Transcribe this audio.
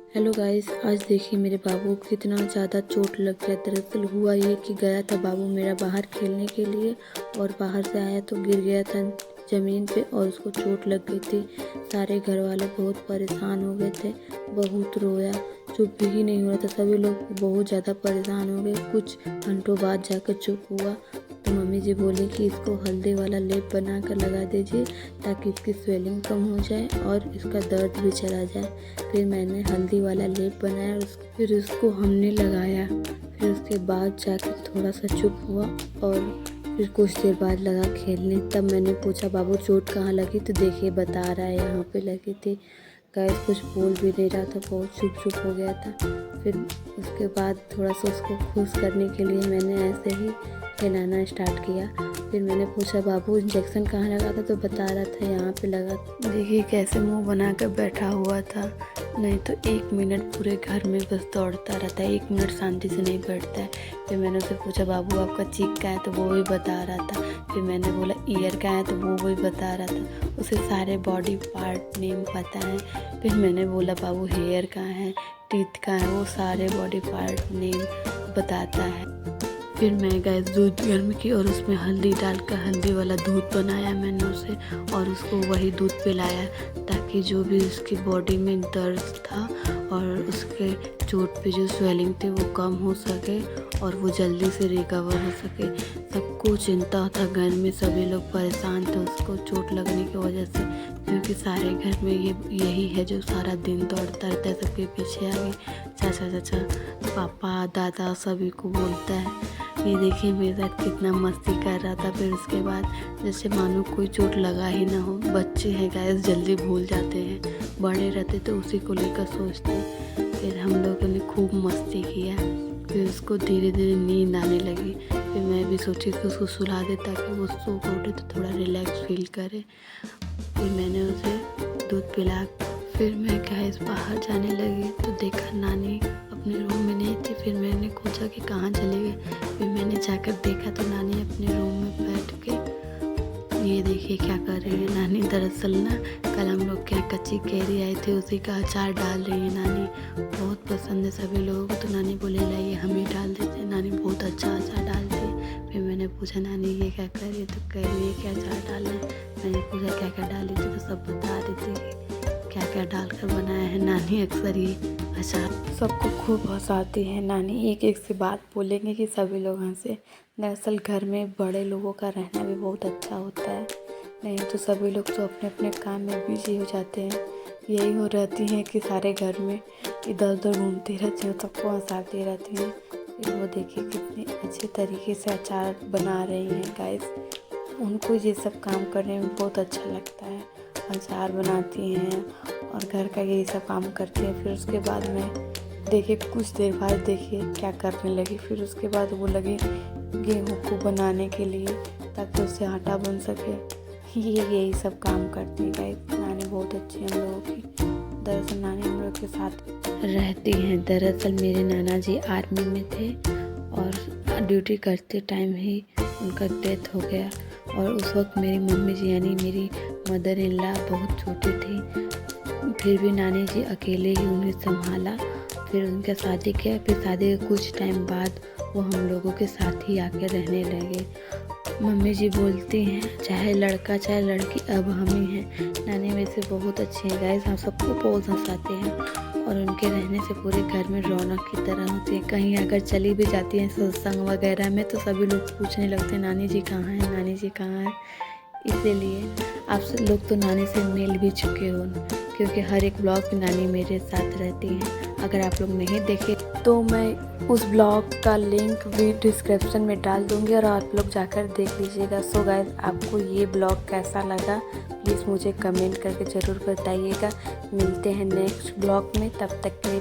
Hello guys, आज देखिए मेरे बाबू को कितना ज़्यादा चोट लग गया। दरअसल हुआ ये कि गया था बाबू मेरा बाहर खेलने के लिए और बाहर से आया तो गिर गया था ज़मीन पे और उसको चोट लग गई थी। सारे घर वाले बहुत परेशान हो गए थे, बहुत रोया, चुप भी नहीं हो रहा था। सभी लोग बहुत ज़्यादा परेशान हो गए। कुछ घंटों बाद जाकर चुप हुआ तो मम्मी जी बोली कि इसको हल्दी वाला लेप बना कर लगा दीजिए ताकि इसकी स्वेलिंग कम हो जाए और इसका दर्द भी चला जाए। फिर मैंने हल्दी वाला लेप बनाया और फिर उसको हमने लगाया। फिर उसके बाद जाके थोड़ा सा चुप हुआ और फिर कुछ देर बाद लगा खेलने। तब मैंने पूछा बाबू चोट कहाँ लगी, तो देखिए बता रहा है यहाँ पे लगी थी। गाइस कुछ बोल भी नहीं रहा था, बहुत चुप हो गया था। फिर उसके बाद थोड़ा सा उसको खुश करने के लिए मैंने ऐसे ही खिलाना स्टार्ट किया। फिर मैंने पूछा बाबू इंजेक्शन कहाँ लगा था, तो बता रहा था यहाँ पे लगा। देखिए कैसे मुंह बनाकर बैठा हुआ था, नहीं तो 1 मिनट पूरे घर में बस दौड़ता रहता है, 1 मिनट शांति से नहीं बैठता है। फिर मैंने उससे पूछा बाबू आपका चीक का है, तो वो भी बता रहा था। फिर मैंने बोला ईयर का है, तो वो भी बता रहा था। उसे सारे बॉडी पार्ट नेम पता है। फिर मैंने बोला बाबू हेयर का है, टीथ का है, वो सारे बॉडी पार्ट नेम बताता है। फिर मैं गैस दूध गर्म की और उसमें हल्दी डालकर हल्दी वाला दूध बनाया मैंने उसे और उसको वही दूध पिलाया ताकि जो भी उसकी बॉडी में दर्द था और उसके चोट पे जो स्वेलिंग थी वो कम हो सके और वो जल्दी से रिकवर हो सके। सबको चिंता था, घर में सभी लोग परेशान थे उसको चोट लगने की वजह से, क्योंकि सारे घर में यही है जो सारा दिन दौड़ता रहता है, सबके पीछे आगे चाचा चाचा पापा दादा सभी को बोलता है। ये देखिए मेरे साथ कितना मस्ती कर रहा था। फिर उसके बाद जैसे मानो कोई चोट लगा ही ना हो। बच्चे हैं गाइस, जल्दी भूल जाते हैं, बड़े रहते तो उसी को लेकर सोचते। फिर हम लोगों ने खूब मस्ती किया। फिर उसको धीरे धीरे नींद आने लगी। फिर मैं भी सोची कि उसको सुला दे ताकि वो सो के उठे तो थोड़ा रिलैक्स फील करे। फिर मैंने उसे दूध पिला। फिर मैं गैस बाहर जाने लगी तो देखा नानी अपने रूम में नहीं थी। फिर मैंने खोजा कि कहाँ चली गई। फिर मैंने जाकर देखा तो नानी अपने रूम में बैठ के ये देखिए क्या कर रही है नानी। दरअसल ना कल हम लोग के यहाँ कच्ची कैरी आई थी, उसी का अचार डाल रही है नानी। बहुत पसंद है सभी लोगों को, तो नानी बोले लाइए हम ही डाल देते हैं। नानी बहुत अच्छा अचार डालती है। फिर मैंने पूछा नानी ये क्या कर रही है, तो कह रही है क्या अचार डाल रहे हैं। मैंने पूछा क्या क्या डाली थी, तो सब बता रही थी क्या क्या डालकर बनाया है। नानी अक्सर ही अचार सबको खूब हंसाती है। नानी एक एक से बात बोलेंगे कि सभी लोग हंसे। दरअसल घर में बड़े लोगों का रहना भी बहुत अच्छा होता है, नहीं तो सभी लोग तो अपने अपने काम में बिजी हो जाते हैं। यही हो रहती हैं कि सारे घर में इधर उधर घूमती रहती हैं, सबको हंसाती रहती हैं। फिर वो देखिए कितने अच्छे तरीके से अचार बना रही हैं गाइस। उनको ये सब काम करने में बहुत अच्छा लगता है। अचार बनाती हैं और घर का यही सब काम करती हैं। फिर उसके बाद में देखिए कुछ देर बाद देखिए क्या करने लगी। फिर उसके बाद वो लगी गेहूं को बनाने के लिए ताकि उससे आटा बन सके। यही सब काम करती है गाइस। नानी बहुत अच्छी है हम लोगों की। दरअसल नानी हम लोग के साथ रहती हैं। दरअसल मेरे नाना जी आर्मी में थे और ड्यूटी करते टाइम ही उनका डेथ हो गया। और उस वक्त मेरी मम्मी जी यानी मेरी मदर इन लॉ बहुत छोटी थी। फिर भी नानी जी अकेले ही उन्हें संभाला। फिर उनका शादी किया। फिर शादी के कुछ टाइम बाद वो हम लोगों के साथ ही आके रहने लगे। मम्मी जी बोलती हैं चाहे लड़का चाहे लड़की अब हम ही हैं। नानी वैसे बहुत अच्छी है गाइस, हम सबको बहुत हंसाते हैं और उनके रहने से पूरे घर में रौनक की तरह होती है। कहीं अगर चली भी जाती हैं सत्संग वगैरह में तो सभी लोग पूछने लगते हैं नानी जी कहाँ हैं, नानी जी कहाँ हैं। इसीलिए आप लोग तो नानी से मिल भी चुके हो, क्योंकि हर एक ब्लॉग में नानी मेरे साथ रहती हैं। अगर आप लोग नहीं देखे तो मैं उस ब्लॉग का लिंक भी डिस्क्रिप्शन में डाल दूँगी और आप लोग जाकर देख लीजिएगा। सो गाइस आपको ये ब्लॉग कैसा लगा प्लीज़ मुझे कमेंट करके ज़रूर बताइएगा। मिलते हैं नेक्स्ट ब्लॉग में, तब तक के लिए